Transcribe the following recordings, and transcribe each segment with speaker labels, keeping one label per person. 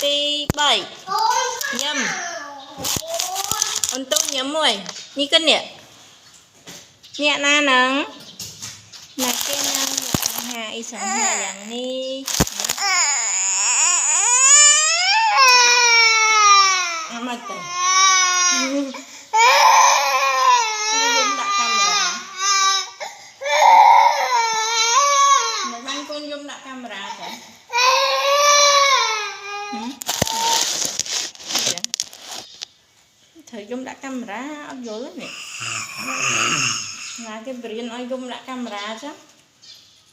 Speaker 1: 2, 7 nhâm untuk nhâm rồi ni cân nhẹ nhẹ na nắng là cái năng hai sáng hai yang ni amat teh zoom tak kamera memang con zoom tak kamera kan thời zoom đã camera ông vô lắm nè là cái biển ơi zoom đã camera chứ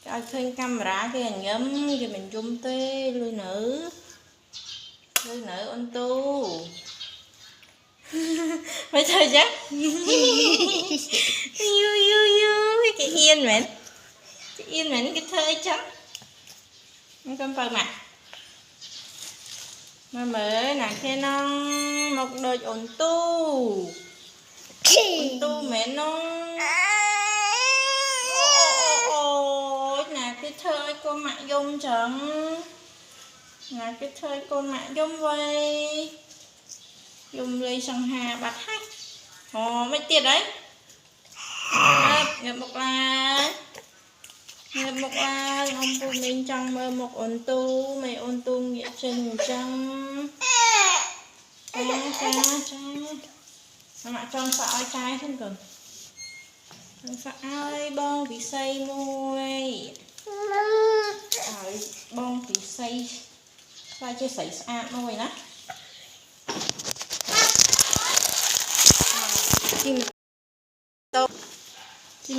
Speaker 1: cái khơi camera cái nhấm thì mình zoom tê lôi nữ ôn tu mấy thời chứ cái yên mến cái thơi chắc không cần phải mặt mà mới là cái nó một đôi ổn tu mẹ nó là cái thơi con mẹ dung chẳng là cái thơi con mẹ dung vậy dung lấy sang hà bạc hay mấy tiền đấy ngập một là ông phụ mình trong mơ một ổn tu mày ổn tu nghĩa chân trong cha mà trong sợ ai trai không cần sợ ai bông bị say nuôi bông bị say sao chưa xảy ra nuôi nè chim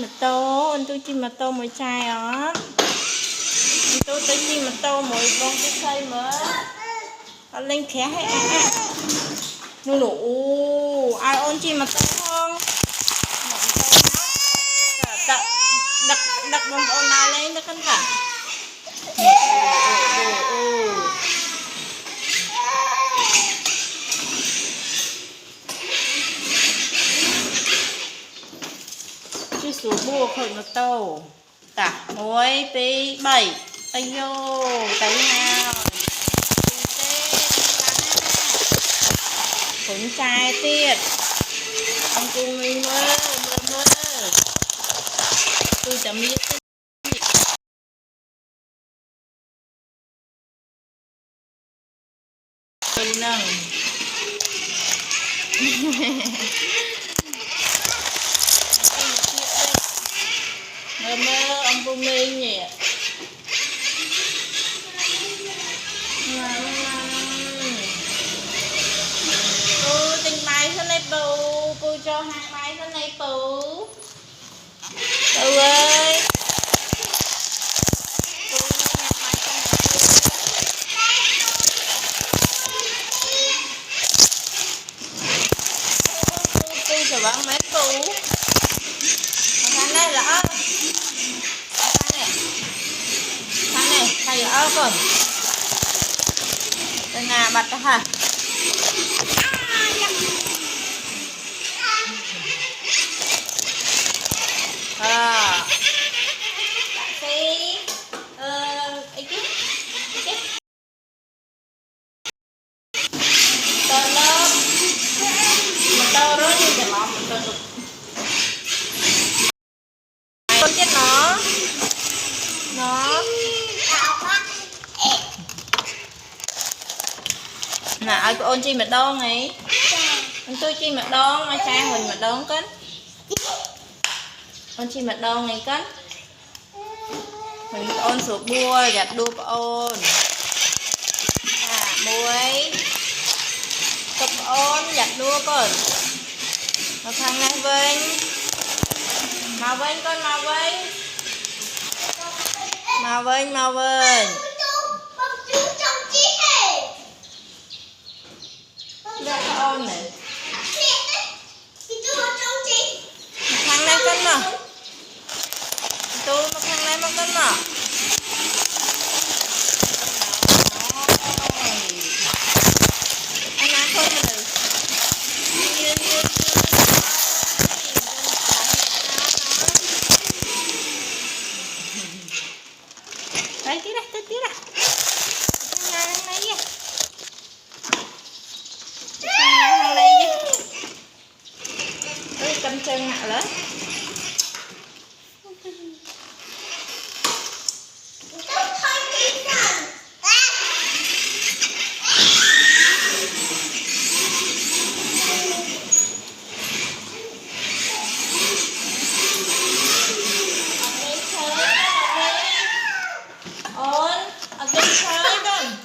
Speaker 1: mật tô anh tôi chim mật tô mỗi chai đó tôi tới chim mật tô mỗi bông cái say mới anh lên khé hay nụ ai ôn chim mật tô không đặt bông ôn nào lên nó cân cả số bùa khởi một tàu cả muối tí 7 tay vô tay nào cuốn chai tiệt ông cùng mình mơ tôi chấm biết tôi nâng mơ ông cùng mình nhỉ cô tình bài thế này bầu cô cho hai bài thế này bầu ơi cô sẽ bán mấy cô thằng này là thằng này thầy ở còn tên nhà bật hả con chết nó nè ai có ôn chi mà đón ấy tôi chi mà đón mà cha mình mà đón cấn ôn chi mà đón này cấn mình ôn sụp bua giặt đua ôn muối cục ôn giặt đua con một thằng này vinh con màu vinh ra ôn này một thằng này cân mà tôi một thằng này một cân mà anh ăn không rồi Tira. Thôi con.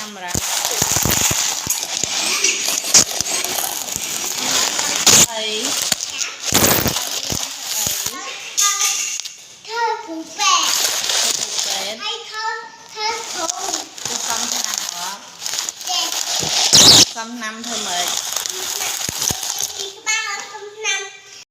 Speaker 1: Camera. Ấy.
Speaker 2: Thơ phụ vẹt.
Speaker 1: Đấy.
Speaker 2: Hay thơ thùng.
Speaker 1: Con năm hả?
Speaker 2: Đẹp.
Speaker 1: Con năm thôi mệt.